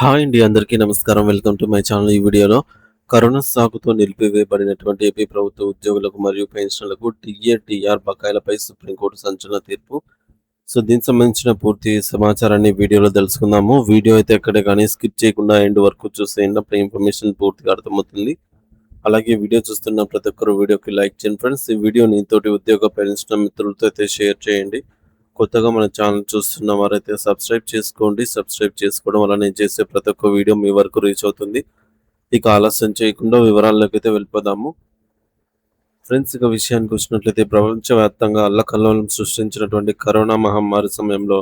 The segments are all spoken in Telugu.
హాయ్ అండి. అందరికీ నమస్కారం. Welcome to my channel. ఈ వీడియోలో కరోనా సాకుతో నిలిపివేయబడినటువంటి ఏపీ ప్రభుత్వ ఉద్యోగులకు మరియు పెన్షనర్లకు టీఏ, టీఆర్ బకాయిలపై సుప్రీంకోర్టు సంచలన తీర్పు. దీనికి సంబంధించిన పూర్తి సమాచారాన్ని వీడియోలో తెలుసుకుందాము. వీడియో అయితే ఎక్కడే కానీ స్కిప్ చేయకుండా ఎండ్ వరకు చూసేయండి. అప్పుడు ఇన్ఫర్మేషన్ పూర్తిగా అర్థమవుతుంది. అలాగే వీడియో చూస్తున్న ప్రతి ఒక్కరు వీడియోకి లైక్ చేయండి ఫ్రెండ్స్. ఈ వీడియోని తోటి ఉద్యోగ పెన్షనర్ మిత్రులతో అయితే షేర్ చేయండి. కొత్తగా మన ఛానల్ చూస్తున్న వారైతే సబ్స్క్రైబ్ చేసుకోండి. సబ్స్క్రైబ్ చేసుకోవడం వల్ల నేను చేసే ప్రతి ఒక్క వీడియో మీ వరకు రీచ్ అవుతుంది. ఇక ఆలస్యం చేయకుండా వివరాల్లోకి అయితే వెళ్ళిపోదాము. ఫ్రెండ్స్, ఇక విషయానికి వచ్చినట్లయితే ప్రపంచవ్యాప్తంగా అల్లకల్లోలం సృష్టించినటువంటి కరోనా మహమ్మారి సమయంలో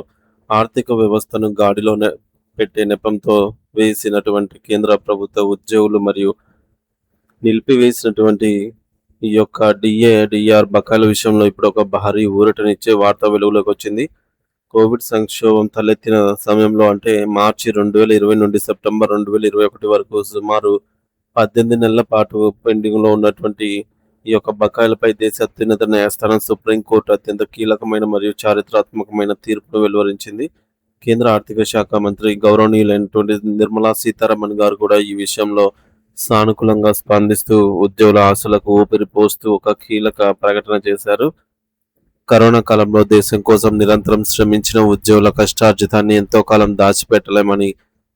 ఆర్థిక వ్యవస్థను గాడిలోనే పెట్టే నెపంతో వేసినటువంటి కేంద్ర ప్రభుత్వ ఉద్యోగులు మరియు నిలిపివేసినటువంటి ఈ యొక్క డిఏ, డిఆర్ బకాయిల విషయంలో ఇప్పుడు ఒక భారీ ఊరటనిచ్చే వార్త వెలుగులోకి వచ్చింది. కోవిడ్ సంక్షోభం తలెత్తిన సమయంలో అంటే మార్చి 2020 నుండి సెప్టెంబర్ 2021 వరకు సుమారు 18 నెలల పాటు పెండింగ్‌లో ఉన్నటువంటి ఈ యొక్క బకాయిలపై దేశ అత్యున్నత న్యాయస్థానం సుప్రీంకోర్టు అత్యంత కీలకమైన మరియు చారిత్రాత్మకమైన తీర్పును వెలువరించింది. కేంద్ర ఆర్థిక శాఖ మంత్రి గౌరవనీయులైనటువంటి నిర్మలా సీతారామన్ గారు కూడా ఈ విషయంలో సానుకూలంగా స్పందిస్తూ ఉద్యోగుల ఆశలకు ఊపిరి పోస్తూ ఒక కీలక ప్రకటన చేశారు. కరోనా కాలంలో దేశం కోసం నిరంతరం శ్రమించిన ఉద్యోగుల కష్టార్జితాన్ని ఎంతో కాలం దాచిపెట్టలేమని,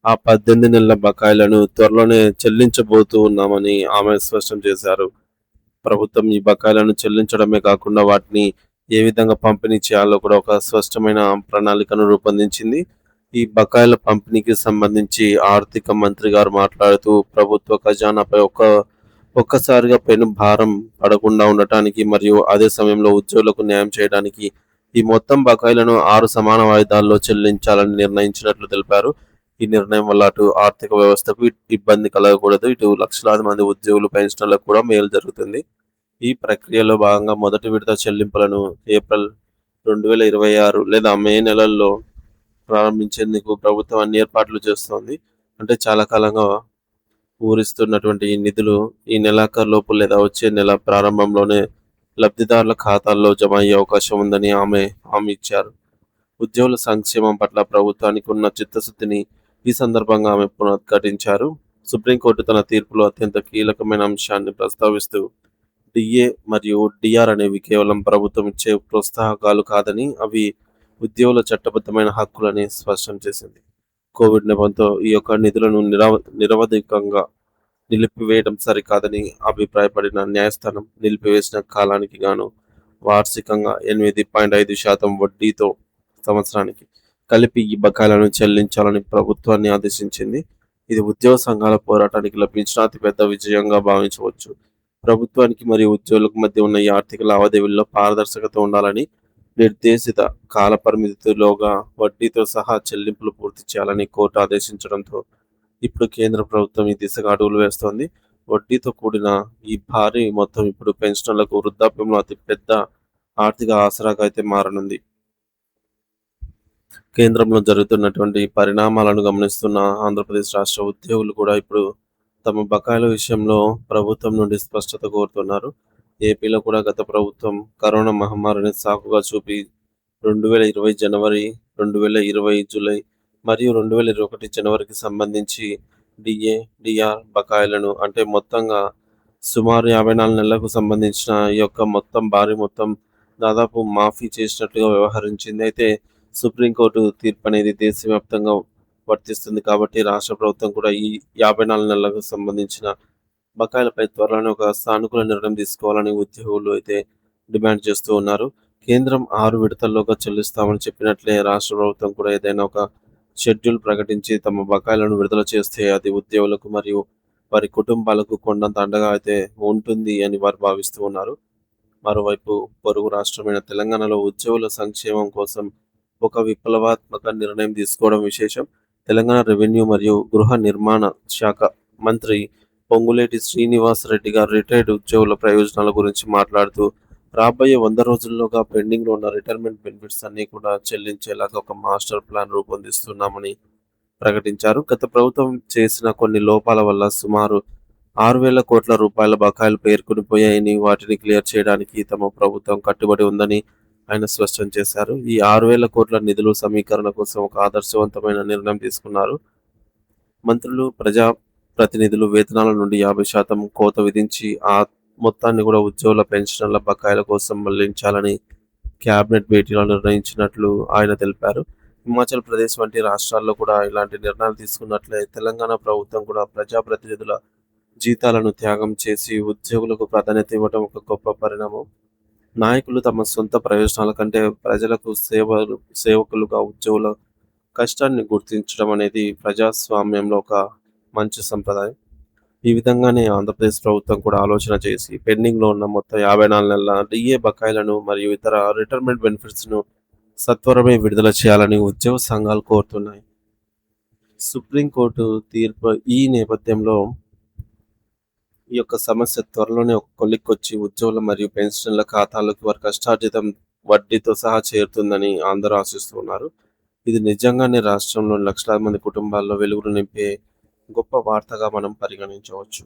ఆ 18 నెలల బకాయిలను త్వరలోనే చెల్లించబోతూ ఉన్నామని ఆమె స్పష్టం చేశారు. ప్రభుత్వం ఈ బకాయిలను చెల్లించడమే కాకుండా వాటిని ఏ విధంగా పంపిణీ చేయాలో కూడా ఒక స్పష్టమైన ప్రణాళికను రూపొందించింది. ఈ బకాయిల పంపిణీకి సంబంధించి ఆర్థిక మంత్రి గారు మాట్లాడుతూ ప్రభుత్వ ఖజానాపై ఒక్కసారిగా పెను భారం పడకుండా ఉండటానికి మరియు అదే సమయంలో ఉద్యోగులకు న్యాయం చేయడానికి ఈ మొత్తం బకాయిలను 6 సమాన వాయిదాల్లో చెల్లించాలని నిర్ణయించినట్లు తెలిపారు. ఈ నిర్ణయం వల్ల అటు ఆర్థిక వ్యవస్థకు ఇబ్బంది కలగకూడదు, ఇటు లక్షలాది మంది ఉద్యోగులు పెన్షనర్లకు కూడా మేలు జరుగుతుంది. ఈ ప్రక్రియలో భాగంగా మొదటి విడత చెల్లింపులను ఏప్రిల్ 2026 లేదా మే నెలల్లో ప్రారంభించేందుకు ప్రభుత్వం అన్ని ఏర్పాట్లు చేస్తోంది. అంటే చాలా కాలంగా ఊరిస్తున్నటువంటి ఈ నిధులు ఈ నెలాఖరులోపు లేదా వచ్చే నెల ప్రారంభంలోనే లబ్ధిదారుల ఖాతాల్లో జమ అయ్యే అవకాశం ఉందని ఆమె హామీ ఇచ్చారు. ఉద్యోగుల సంక్షేమం పట్ల ప్రభుత్వానికి ఉన్న చిత్తశుద్ధిని ఈ సందర్భంగా ఆమె పునరుద్ఘాటించారు. సుప్రీంకోర్టు తన తీర్పులో అత్యంత కీలకమైన అంశాన్ని ప్రస్తావిస్తూ డిఏ మరియు డిఆర్ అనేవి కేవలం ప్రభుత్వం ఇచ్చే ప్రోత్సాహకాలు కాదని, అవి ఉద్యోగుల చట్టబద్ధమైన హక్కులని స్పష్టం చేసింది. కోవిడ్ నెపంతో ఈ యొక్క నిధులను నిరవధికంగా నిలిపివేయడం సరికాదని అభిప్రాయపడిన న్యాయస్థానం నిలిపివేసిన కాలానికి గాను వార్షికంగా 8.5% వడ్డీతో సంవత్సరానికి కలిపి ఈ బకాయిలను చెల్లించాలని ప్రభుత్వాన్ని ఆదేశించింది. ఇది ఉద్యోగ సంఘాల పోరాటానికి లభించిన అతిపెద్ద విజయంగా భావించవచ్చు. ప్రభుత్వానికి మరియు ఉద్యోగులకు మధ్య ఉన్న ఈ ఆర్థిక లావాదేవీల్లో పారదర్శకత ఉండాలని, నిర్దేశిత కాల పరిమితిలోగా వడ్డీతో సహా చెల్లింపులు పూర్తి చేయాలని కోర్టు ఆదేశించడంతో ఇప్పుడు కేంద్ర ప్రభుత్వం ఈ దిశగా అడుగులు వేస్తోంది. వడ్డీతో కూడిన ఈ భారీ మొత్తం ఇప్పుడు పెన్షనర్లకు వృద్ధాప్యంలో అతిపెద్ద ఆర్థిక ఆసరాగా అయితే మారనుంది. కేంద్రంలో జరుగుతున్నటువంటి పరిణామాలను గమనిస్తున్న ఆంధ్రప్రదేశ్ రాష్ట్ర ఉద్యోగులు కూడా ఇప్పుడు తమ బకాయిల విషయంలో ప్రభుత్వం నుండి స్పష్టత కోరుతున్నారు. ఏపీలో కూడా గత ప్రభుత్వం కరోనా మహమ్మారిని సాకుగా చూపి 2020 జనవరి, 2020 జూలై మరియు 2021 జనవరికి సంబంధించి డిఏ, డిఆర్ బకాయిలను అంటే మొత్తంగా సుమారు 54 నెలలకు సంబంధించిన ఈ యొక్క మొత్తం భారీ మొత్తం దాదాపు మాఫీ చేసినట్లుగా వ్యవహరించింది. అయితే సుప్రీంకోర్టు తీర్పు అనేది దేశవ్యాప్తంగా వర్తిస్తుంది కాబట్టి రాష్ట్ర ప్రభుత్వం కూడా ఈ 54 నెలలకు సంబంధించిన బకాయిలపై త్వరలోనే ఒక సానుకూల నిర్ణయం తీసుకోవాలని ఉద్యోగులు అయితే డిమాండ్ చేస్తూ ఉన్నారు. కేంద్రం 6 విడతల్లోగా చెల్లిస్తామని చెప్పినట్లే రాష్ట్ర ప్రభుత్వం కూడా ఏదైనా ఒక షెడ్యూల్ ప్రకటించి తమ బకాయిలను విడుదల చేస్తే అది ఉద్యోగులకు మరియు వారి కుటుంబాలకు కొండంత అండగా అయితే ఉంటుంది అని వారు భావిస్తూ ఉన్నారు. మరోవైపు పొరుగు రాష్ట్రమైన తెలంగాణలో ఉద్యోగుల సంక్షేమం కోసం ఒక విప్లవాత్మక నిర్ణయం తీసుకోవడం విశేషం. తెలంగాణ రెవెన్యూ మరియు గృహ నిర్మాణ శాఖ మంత్రి పొంగులేటి శ్రీనివాస్ రెడ్డి గారు రిటైర్డ్ ఉద్యోగుల ప్రయోజనాల గురించి మాట్లాడుతూ రాబోయే 100 రోజుల్లోగా పెండింగ్లో ఉన్న రిటైర్మెంట్ బెనిఫిట్స్ అన్ని కూడా చెల్లించేలాగా ఒక మాస్టర్ ప్లాన్ రూపొందిస్తున్నామని ప్రకటించారు. గత ప్రభుత్వం చేసిన కొన్ని లోపాల వల్ల సుమారు 6,000 కోట్ల రూపాయల బకాయిలు పేరుకునిపోయాయని, వాటిని క్లియర్ చేయడానికి తమ ప్రభుత్వం కట్టుబడి ఉందని ఆయన స్పష్టం చేశారు. ఈ 6,000 కోట్ల నిధుల సమీకరణ కోసం ఒక ఆదర్శవంతమైన నిర్ణయం తీసుకున్నారు. మంత్రులు, ప్రజా ప్రతినిధులు వేతనాల నుండి 50% కోత విధించి ఆ మొత్తాన్ని కూడా ఉద్యోగుల పెన్షన్ల బకాయిల కోసం మళ్లించాలని క్యాబినెట్ భేటీలో నిర్ణయించినట్లు ఆయన తెలిపారు. హిమాచల్ ప్రదేశ్ వంటి రాష్ట్రాల్లో కూడా ఇలాంటి నిర్ణయాలు తీసుకున్నట్లే తెలంగాణ ప్రభుత్వం కూడా ప్రజాప్రతినిధుల జీతాలను త్యాగం చేసి ఉద్యోగులకు ప్రాధాన్యత ఇవ్వడం ఒక గొప్ప పరిణామం. నాయకులు తమ సొంత ప్రయోజనాల కంటే ప్రజలకు సేవకులుగా ఉద్యోగుల కష్టాన్ని గుర్తించడం అనేది ప్రజాస్వామ్యంలో ఒక మంచి సంప్రదాయం. ఈ విధంగానే ఆంధ్రప్రదేశ్ ప్రభుత్వం కూడా ఆలోచన చేసి పెండింగ్‌లో ఉన్న మొత్తం 54 నెలల డీఏ బకాయిలను మరియు ఇతర రిటైర్మెంట్ బెనిఫిట్స్‌ను సత్వరమే విడుదల చేయాలని ఉద్యోగ సంఘాలు కోరుతున్నాయి. సుప్రీంకోర్టు తీర్పు ఈ నేపథ్యంలో ఈ యొక్క సమస్య త్వరలోనే ఒక కొలిక్కొచ్చి ఉద్యోగుల మరియు పెన్షనర్ల ఖాతాలోకి వారి కష్టార్జితం వడ్డీతో సహా చేరుతుందని అందరూ ఆశిస్తున్నారు. ఇది నిజంగానే రాష్ట్రంలోని లక్షలాది మంది కుటుంబాల్లో వెలుగులు నింపే గొప్ప వార్తగా మనం పరిగణించవచ్చు.